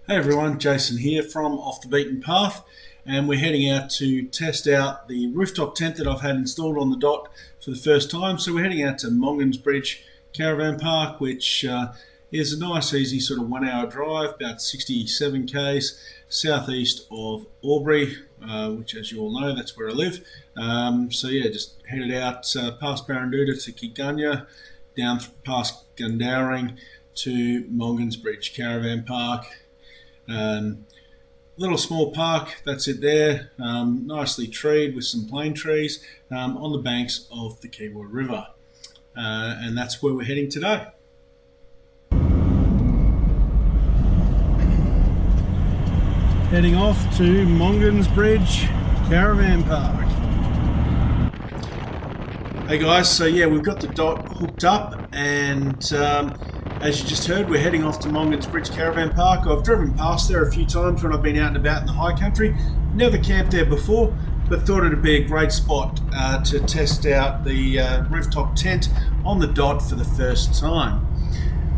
Hey everyone, Jason here from Off the Beaten Path, and we're heading out to test out the rooftop tent that I've had installed on the dot for the first time. So we're heading out to Monghan's Bridge Caravan Park, which is a nice easy sort of 1 hour drive, about 67 k's southeast of Albury, which as you all know, that's where I live. So yeah, just headed out past Barranduda to Kigunya, down past Gundowring to Monghan's Bridge Caravan Park. Little small park, that's it there, nicely treed with some plane trees on the banks of the Kiewa River, and that's where we're heading today. Heading off to Monghan's Bridge Caravan Park. Hey guys, so yeah, we've got the dot hooked up, and as you just heard, we're heading off to Monghan's Bridge Caravan Park. I've driven past there a few times when I've been out and about in the high country. Never camped there before, but thought it'd be a great spot to test out the rooftop tent on the dot for the first time.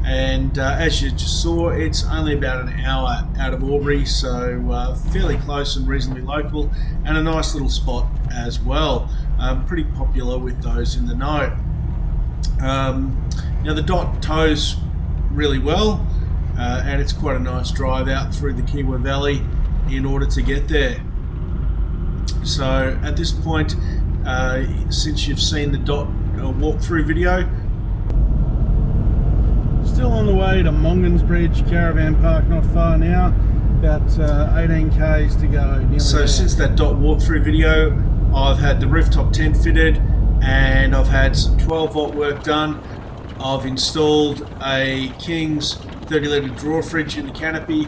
And as you just saw, it's only about an hour out of Albury, so fairly close and reasonably local, and a nice little spot as well. Pretty popular with those in the know. Now the dot tows really well, and it's quite a nice drive out through the Kiewa Valley in order to get there. So at this point, since you've seen the dot walkthrough video, still on the way to Monghan's Bridge Caravan Park, not far now, about 18 k's to go. So since that dot walkthrough video, I've had the rooftop tent fitted, and I've had some 12 volt work done. I've installed a King's 30 litre drawer fridge in the canopy,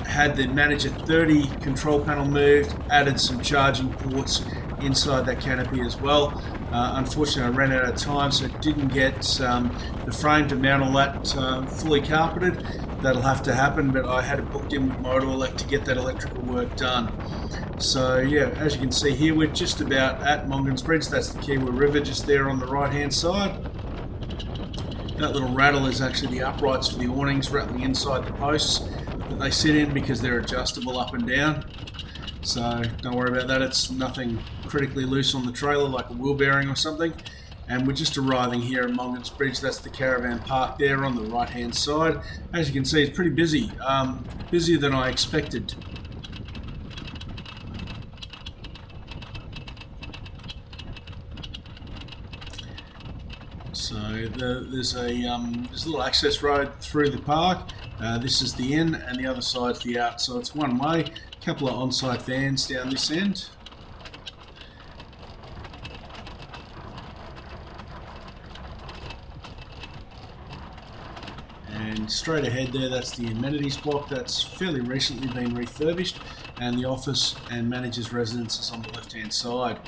had the Manager 30 control panel moved, added some charging ports inside that canopy as well. Unfortunately, I ran out of time, so didn't get the frame to mount all that fully carpeted. That'll have to happen, but I had it booked in with Motor to get that electrical work done. So yeah, as you can see here, we're just about at Monghan's Bridge. That's the Kiewa River just there on the right hand side. That little rattle is actually the uprights for the awnings rattling inside the posts that they sit in, because they're adjustable up and down. So don't worry about that, it's nothing critically loose on the trailer like a wheel bearing or something. And we're just arriving here at Monghan's Bridge. That's the caravan park there on the right hand side. As you can see, it's pretty busy, busier than I expected. So there's a little access road through the park. This is the in, and the other side's the out. So it's one way. A couple of on-site vans down this end. And straight ahead there, that's the amenities block. That's fairly recently been refurbished, and the office and manager's residence is on the left-hand side.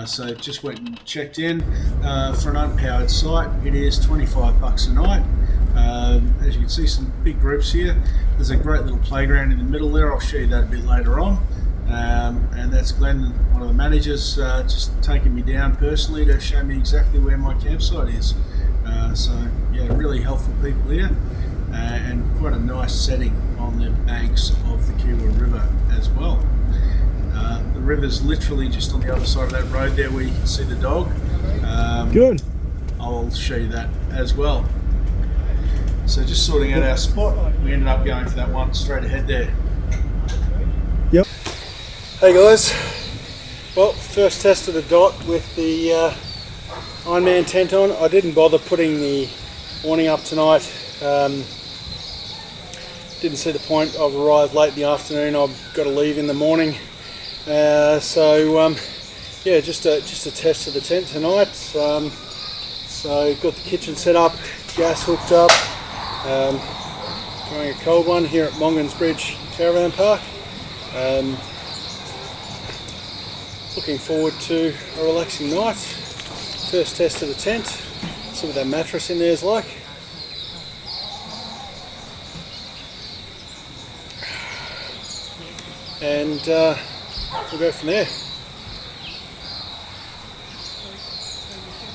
So just went and checked in for an unpowered site. It is $25 a night. As you can see, some big groups here. There's a great little playground in the middle there. I'll show you that a bit later on. And that's Glenn, one of the managers, just taking me down personally to show me exactly where my campsite is. So yeah, really helpful people here, and quite a nice setting on the banks of the Kiewa River as well. The river's literally just on the other side of that road there where you can see the dog. Good. I'll show you that as well. So just sorting out our spot, we ended up going for that one straight ahead there. Yep. Hey guys, well, first test of the dot with the Ironman tent on. I didn't bother putting the awning up tonight. Didn't see the point. I've arrived late in the afternoon. I've got to leave in the morning. Yeah, just a test of the tent tonight. So got the kitchen set up, gas hooked up. Trying a cold one here at Monghan's Bridge Caravan Park. Looking forward to a relaxing night. First test of the tent. See what that mattress in there is like. And we'll go from there.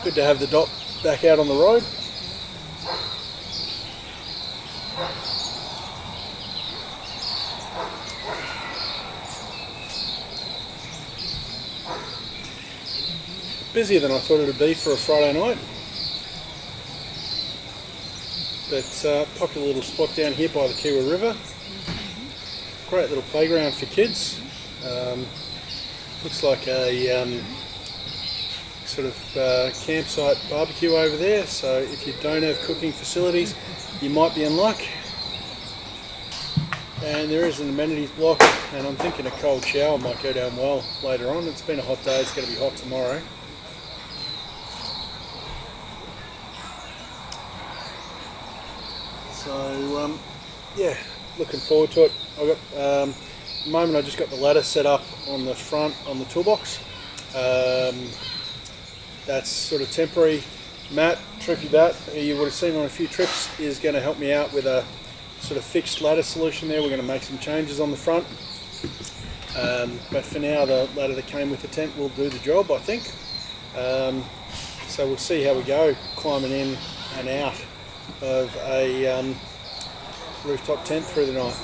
Good to have the dot back out on the road. busier than I thought it would be for a Friday night. But popular little spot down here by the Kiewa River. Great little playground for kids. Looks like a sort of campsite barbecue over there, so if you don't have cooking facilities you might be in luck. And there is an amenities block, and I'm thinking a cold shower might go down well later on. It's been a hot day, it's going to be hot tomorrow. So yeah, looking forward to it. I've got at the moment I just got the ladder set up on the front on the toolbox. That's sort of temporary. Matt, Trippy Bat, who you would have seen on a few trips, is going to help me out with a sort of fixed ladder solution there. We're going to make some changes on the front. But for now, the ladder that came with the tent will do the job, I think. So we'll see how we go climbing in and out of a rooftop tent through the night.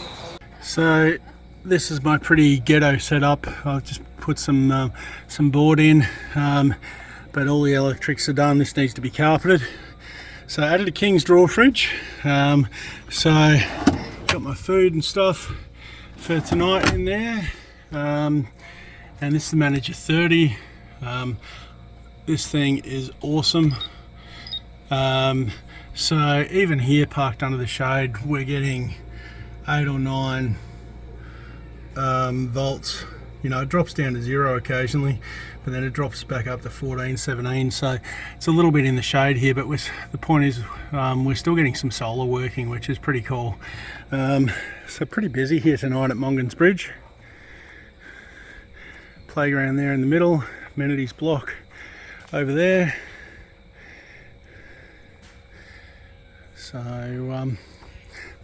So this is my pretty ghetto setup. I've just put some board in, but all the electrics are done. This needs to be carpeted. So I added a King's drawer fridge. So got my food and stuff for tonight in there. And this is the Manager 30. This thing is awesome. So even here, parked under the shade, we're getting 8 or 9 volts. You know, it drops down to 0 occasionally, but then it drops back up to 14, 17. So it's a little bit in the shade here, but the point is we're still getting some solar working, which is pretty cool. So pretty busy here tonight at Monghan's Bridge. Playground there in the middle, amenities block over there. So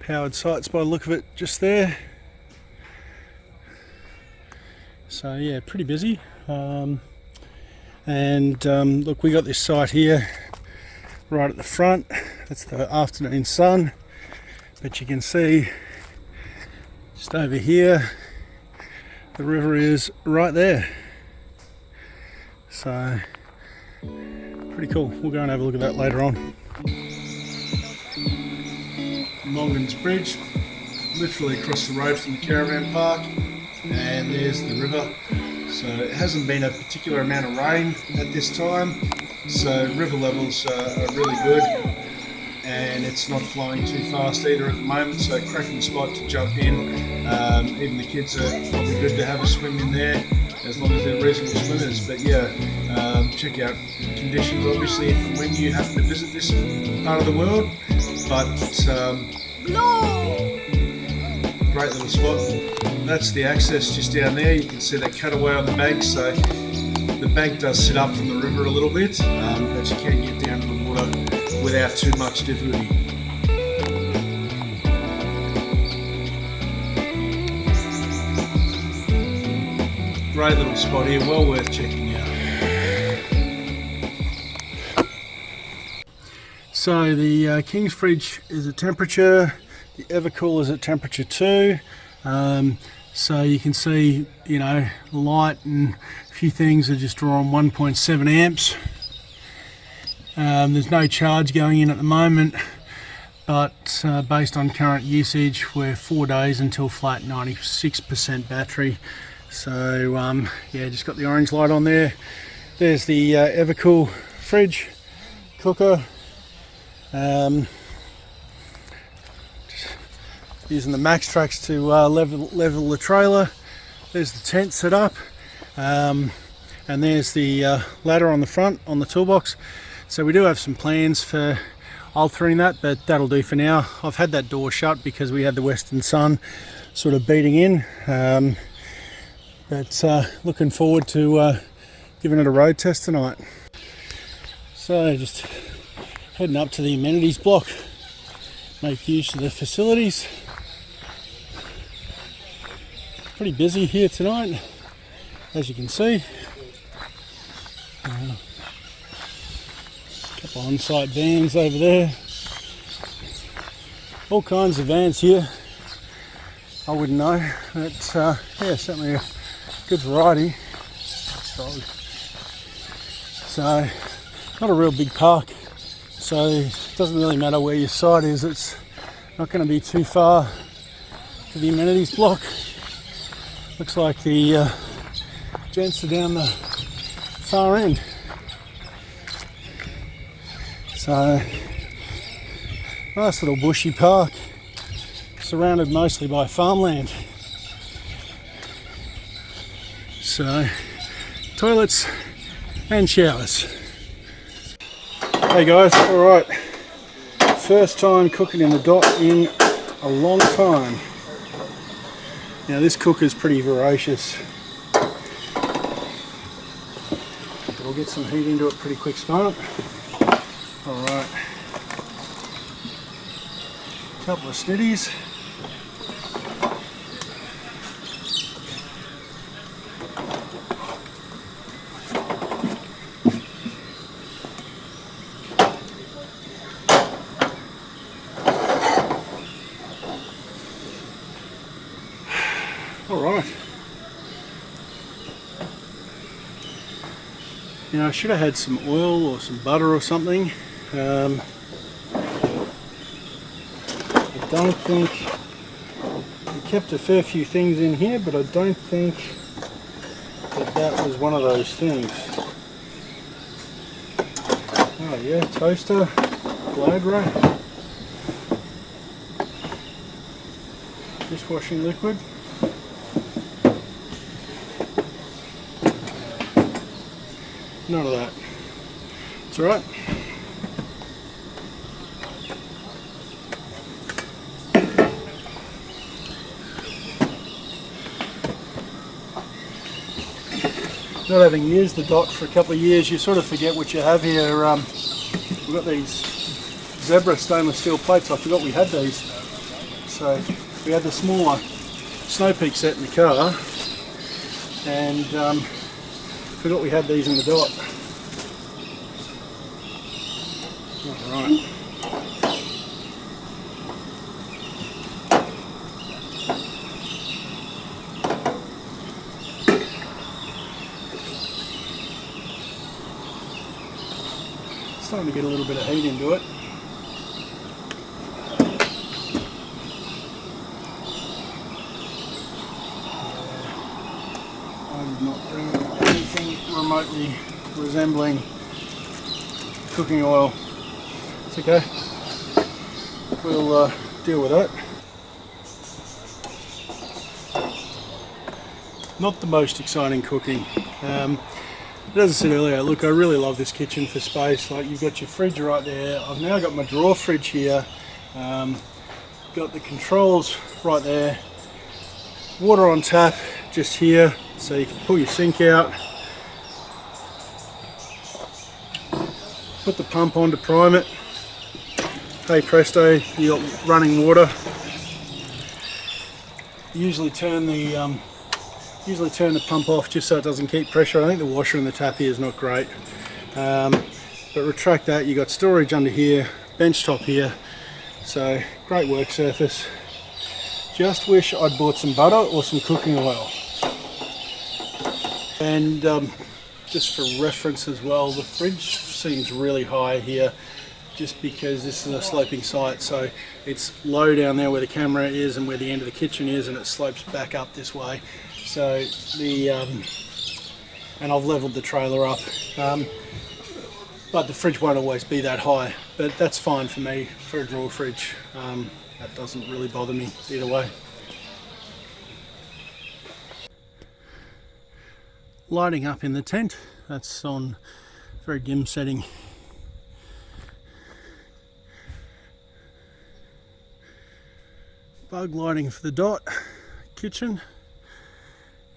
powered sites by the look of it just there. So yeah, pretty busy. Look, we got this site here right at the front. That's the afternoon sun, but you can see just over here the river is right there. So pretty cool. We'll go and have a look at that later on. Monghan's Bridge, literally across the road from the caravan park, and there's the river. So it hasn't been a particular amount of rain at this time, so river levels are really good, and it's not flowing too fast either at the moment, so cracking spot to jump in. Even the kids are probably good to have a swim in there, as long as they're reasonable swimmers. But yeah, check out conditions obviously if and when you happen to visit this part of the world, but great little spot. That's the access just down there. You can see that cutaway on the bank, so the bank does sit up from the river a little bit, but you can get down to the water without too much difficulty. Great little spot here, well worth checking out. So the King's Fridge is at temperature, the Evercool is at temperature 2. So you can see, you know, light and a few things are just drawing 1.7 amps. There's no charge going in at the moment, but based on current usage, we're 4 days until flat 96% battery. So yeah, just got the orange light on there. There's the Evercool fridge, cooker. Using the max tracks to level the trailer. There's the tent set up, and there's the ladder on the front on the toolbox. So we do have some plans for altering that, but that'll do for now. I've had that door shut because we had the western sun sort of beating in, but looking forward to giving it a road test tonight. So just heading up to the amenities block, make use of the facilities. Pretty busy here tonight, as you can see. A couple on-site vans over there. All kinds of vans here. I wouldn't know, but yeah, certainly a good variety. So So not a real big park, so it doesn't really matter where your site is. It's not going to be too far to the amenities block. Looks like the gents are down the far end. So nice little bushy park, surrounded mostly by farmland. So toilets and showers. Hey guys, alright, first time cooking in the dot in a long time. Now this cooker's pretty voracious. We'll get some heat into it pretty quick start. Alright, couple of snitties. Alright. Now I should have had some oil or some butter or something. I don't think, we kept a fair few things in here, but I don't think that was one of those things. Oh yeah, toaster, blade rack, dishwashing liquid. None of that. It's alright. Not having used the dot for a couple of years, you sort of forget what you have here. We've got these zebra stainless steel plates. I forgot we had these. So we had the smaller Snow Peak set in the car, and forgot we had these in the dot. Alright. Starting to get a little bit of heat into it. I'm not bringing anything remotely resembling cooking oil. It's okay. We'll deal with that. Not the most exciting cooking. But as I said earlier, look, I really love this kitchen for space. Like, you've got your fridge right there. I've now got my drawer fridge here. Got the controls right there. Water on tap just here, so you can pull your sink out. Put the pump on to prime it. Hey presto, you got running water. Usually turn the pump off just so it doesn't keep pressure. I think the washer and the tap here is not great. But retract that, you got storage under here, bench top here. So great work surface. Just wish I'd bought some butter or some cooking oil. And just for reference as well, the fridge seems really high here, just because this is a sloping site, so it's low down there where the camera is and where the end of the kitchen is, and it slopes back up this way. So the and I've leveled the trailer up, but the fridge won't always be that high, but that's fine for me for a drawer fridge. That doesn't really bother me either way. Lighting up in the tent, that's on very dim setting. Bug lighting for the dot kitchen.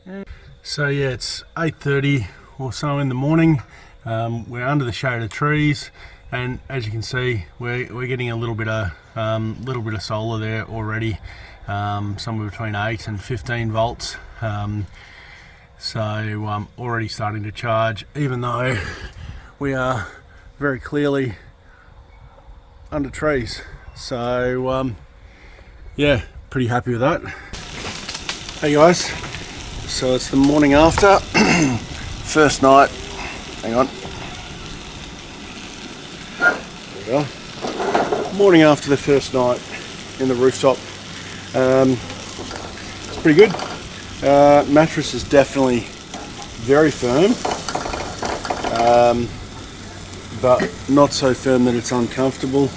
And so yeah, it's 8:30 or so in the morning. We're under the shade of trees, and as you can see, we're getting a little bit of solar there already, somewhere between 8 and 15 volts. So already starting to charge, even though we are very clearly under trees. So yeah, pretty happy with that. Hey guys, so it's the morning after. First night, hang on, we are. Morning after the first night in the rooftop. It's pretty good. Mattress is definitely very firm, but not so firm that it's uncomfortable.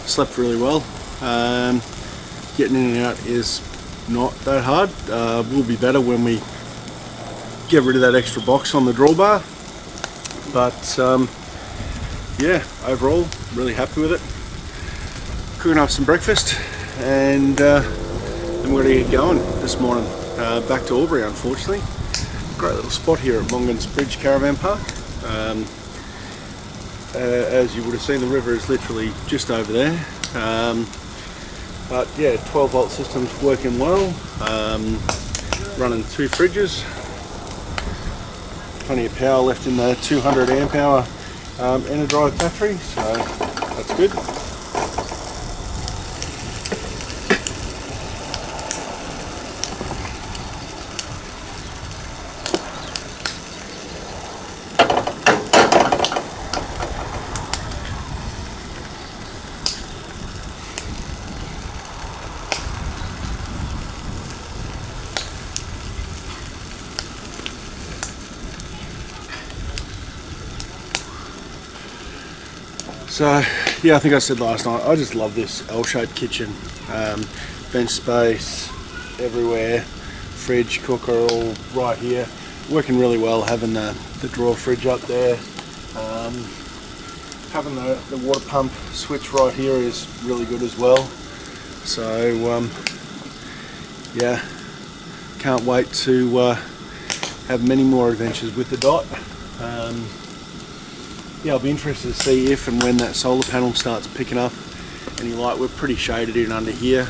Slept really well. Getting in and out is not that hard. Will be better when we get rid of that extra box on the drawbar, but yeah, overall really happy with it. Cooking up some breakfast, and then we're going to get going this morning. Back to Albury, unfortunately. Great little spot here at Monghan's Bridge Caravan Park. As you would have seen, the river is literally just over there. But yeah, 12 volt system's working well. Running 2 fridges. Plenty of power left in the 200 amp hour Enerdrive battery, so that's good. So yeah, I think I said last night, I just love this L-shaped kitchen. Bench space everywhere, fridge, cooker all right here. Working really well, having the drawer fridge up there. Having the water pump switch right here is really good as well. So yeah, can't wait to have many more adventures with the Dot. Yeah, I'll be interested to see if and when that solar panel starts picking up any light. We're pretty shaded in under here.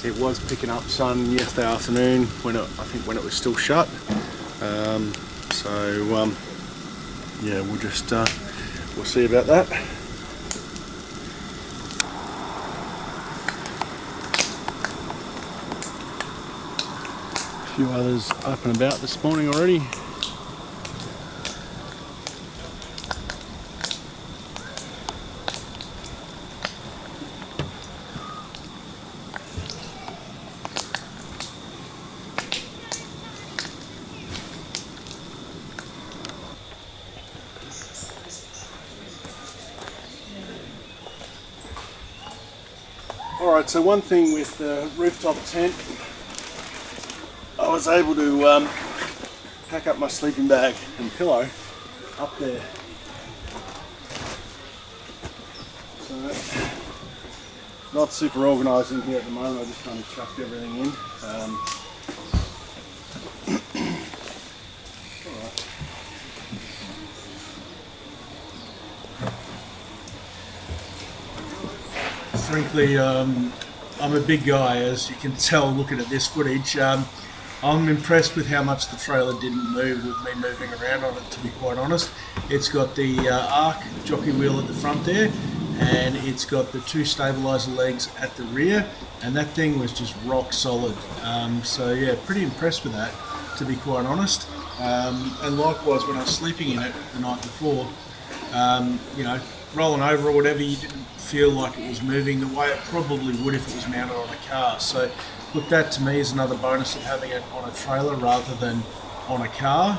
It was picking up sun yesterday afternoon when I think when it was still shut. Yeah, we'll just we'll see about that. A few others up and about this morning already. Alright, so one thing with the rooftop tent, I was able to pack up my sleeping bag and pillow up there. So, not super organised in here at the moment, I just kind of chucked everything in. Frankly, I'm a big guy, as you can tell looking at this footage. I'm impressed with how much the trailer didn't move with me moving around on it, to be quite honest. It's got the arc jockey wheel at the front there, and it's got the 2 stabiliser legs at the rear, and that thing was just rock solid. So yeah, pretty impressed with that, to be quite honest. And likewise, when I was sleeping in it the night before, you know, rolling over or whatever, you didn't feel like it was moving the way it probably would if it was mounted on a car. So look, that to me is another bonus of having it on a trailer rather than on a car.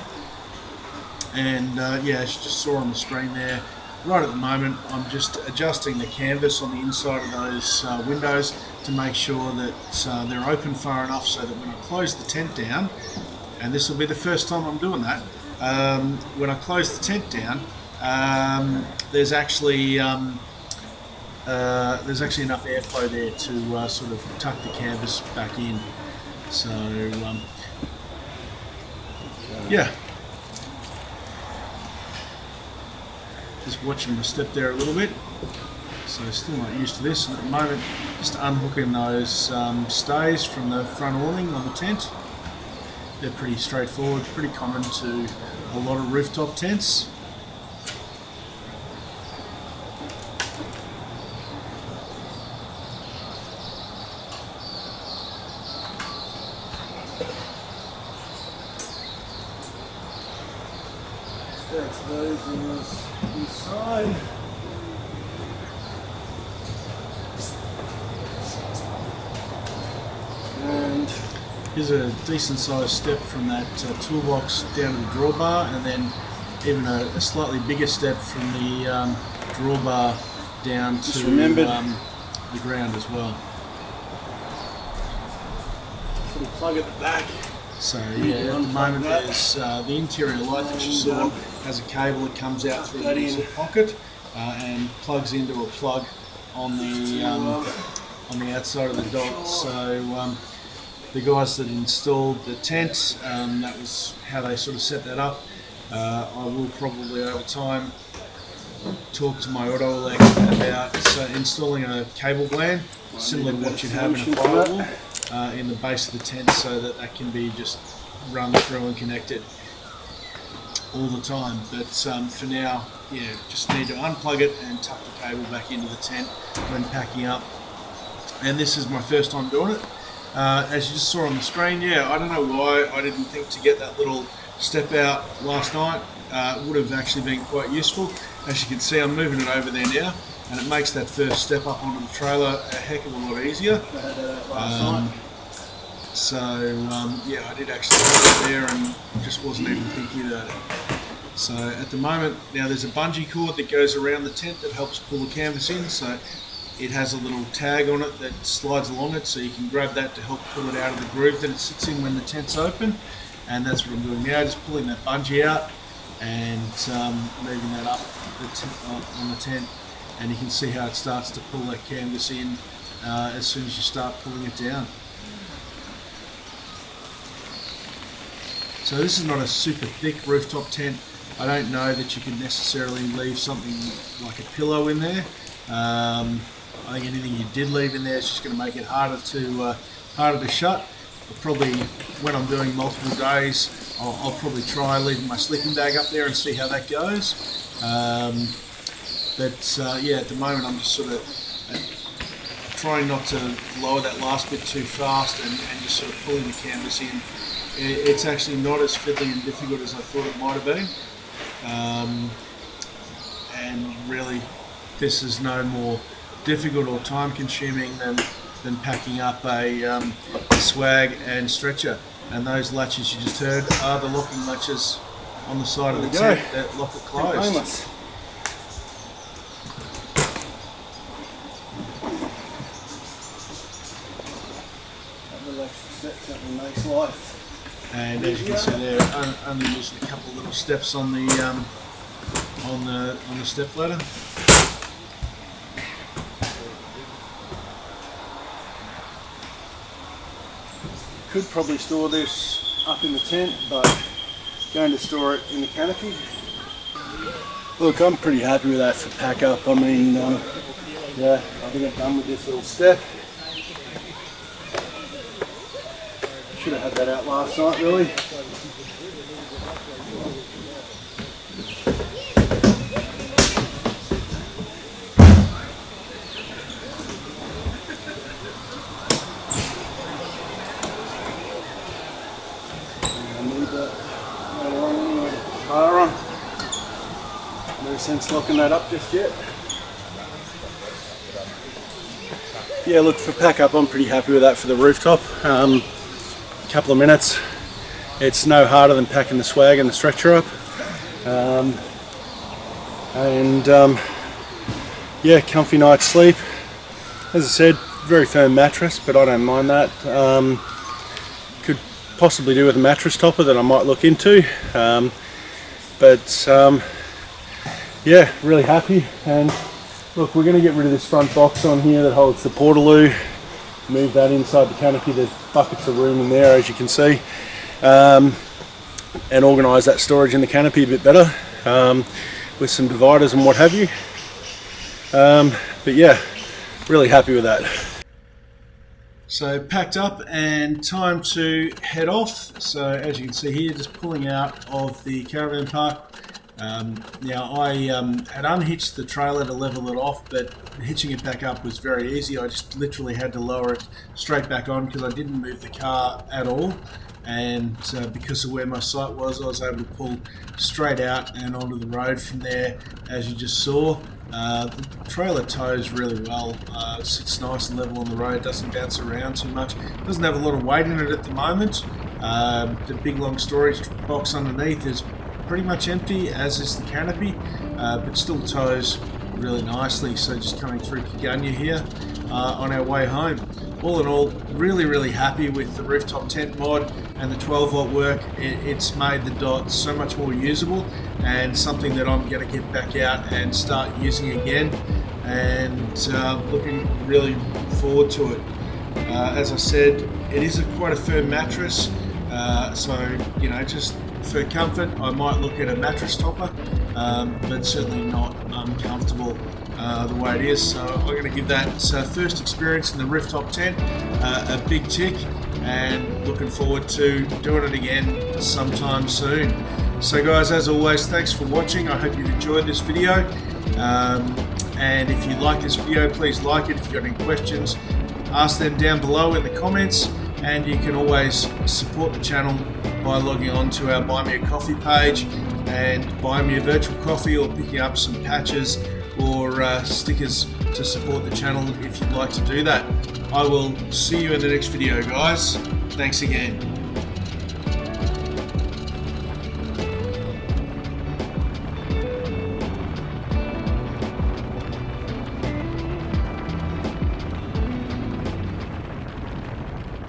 And yeah, as you just saw on the screen there, right at the moment I'm just adjusting the canvas on the inside of those windows to make sure that they're open far enough so that when I close the tent down, and this will be the first time I'm doing that, when I close the tent down, there's actually enough airflow there to sort of tuck the canvas back in. So yeah, just watching my step there a little bit. So still not used to this, and at the moment just unhooking those stays from the front awning on the tent. They're pretty straightforward, pretty common to a lot of rooftop tents. That's those. inside. And here's a decent sized step from that toolbox down to the drawbar, and then even a slightly bigger step from the drawbar down to the ground as well. Little plug at the back. So yeah, at the moment there's the interior light that you saw has a cable that comes out through the little pocket and plugs into a plug on the outside of the dot. So the guys that installed the tent, that was how they sort of set that up. I will probably over time talk to my auto elec about installing a cable gland similar to what you'd have in a firewall in the base of the tent, so that can be just run through and connected all the time. But for now, yeah, just need to unplug it and tuck the cable back into the tent when packing up. And this is my first time doing it. As you just saw on the screen, yeah, I don't know why I didn't think to get that little step out last night. It would have actually been quite useful. As you can see, I'm moving it over there now, and it makes that first step up onto the trailer a heck of a lot easier. Yeah, I did actually put it there and just wasn't even thinking about it. So at the moment, now there's a bungee cord that goes around the tent that helps pull the canvas in. So it has a little tag on it that slides along it, so you can grab that to help pull it out of the groove that it sits in when the tent's open. And that's what I'm doing now, just pulling that bungee out and moving that up on the tent. And you can see how it starts to pull that canvas in as soon as you start pulling it down. So this is not a super thick rooftop tent. I don't know that you can necessarily leave something like a pillow in there. I think anything you did leave in there is just going to make it harder to shut. But probably when I'm doing multiple days, I'll probably try leaving my sleeping bag up there and see how that goes. Yeah, at the moment I'm just sort of trying not to lower that last bit too fast and just sort of pulling the canvas in. It's actually not as fiddly and difficult as I thought it might have been. And really, this is no more difficult or time consuming than packing up a swag and stretcher. And those latches you just heard are the locking latches on the side of the tent that lock it closed. Nice life. And as you can see there, only using a couple of little steps on the step ladder. Could probably store this up in the tent, but going to store it in the canopy. Look, I'm pretty happy with that for pack up. I mean, yeah, I think I'm done with this little step. Should have had that out last night, really. No sense locking that up just yet. Yeah, look, for pack up, I'm pretty happy with that for the rooftop. Couple of minutes. It's no harder than packing the swag and the stretcher up. Yeah, comfy night's sleep. As I said, very firm mattress, but I don't mind that. Could possibly do with a mattress topper that I might look into. Yeah, really happy. And look, we're going to get rid of this front box on here that holds the portaloo. Move that inside the canopy. There's buckets of room in there, as you can see, and organise that storage in the canopy a bit better with some dividers and what have you. But yeah, really happy with that. So packed up and time to head off. So as you can see here, just pulling out of the caravan park Now I had unhitched the trailer to level it off, but hitching it back up was very easy. I just literally had to lower it straight back on because I didn't move the car at all. And because of where my sight was, I was able to pull straight out and onto the road from there, as you just saw. The trailer tows really well, sits nice and level on the road, doesn't bounce around too much, doesn't have a lot of weight in it at the moment. The big long storage box underneath is pretty much empty, as is the canopy, but still tows really nicely. So just coming through Kiewa here on our way home. All in all, really happy with the rooftop tent mod and the 12 volt work. It's made the Dot so much more usable and something that I'm going to get back out and start using again, and looking really forward to it. As I said, it is quite a firm mattress, so you know, just for comfort I might look at a mattress topper, but certainly not uncomfortable the way it is. So I'm going to give that first experience in the rooftop tent a big tick, and looking forward to doing it again sometime soon. So guys, as always, thanks for watching. I hope you've enjoyed this video, and if you like this video, please like it. If you've got any questions, ask them down below in the comments, and you can always support the channel by logging on to our Buy Me a Coffee page and buying me a virtual coffee, or picking up some patches or stickers to support the channel if you'd like to do that. I will see you in the next video, guys. Thanks again.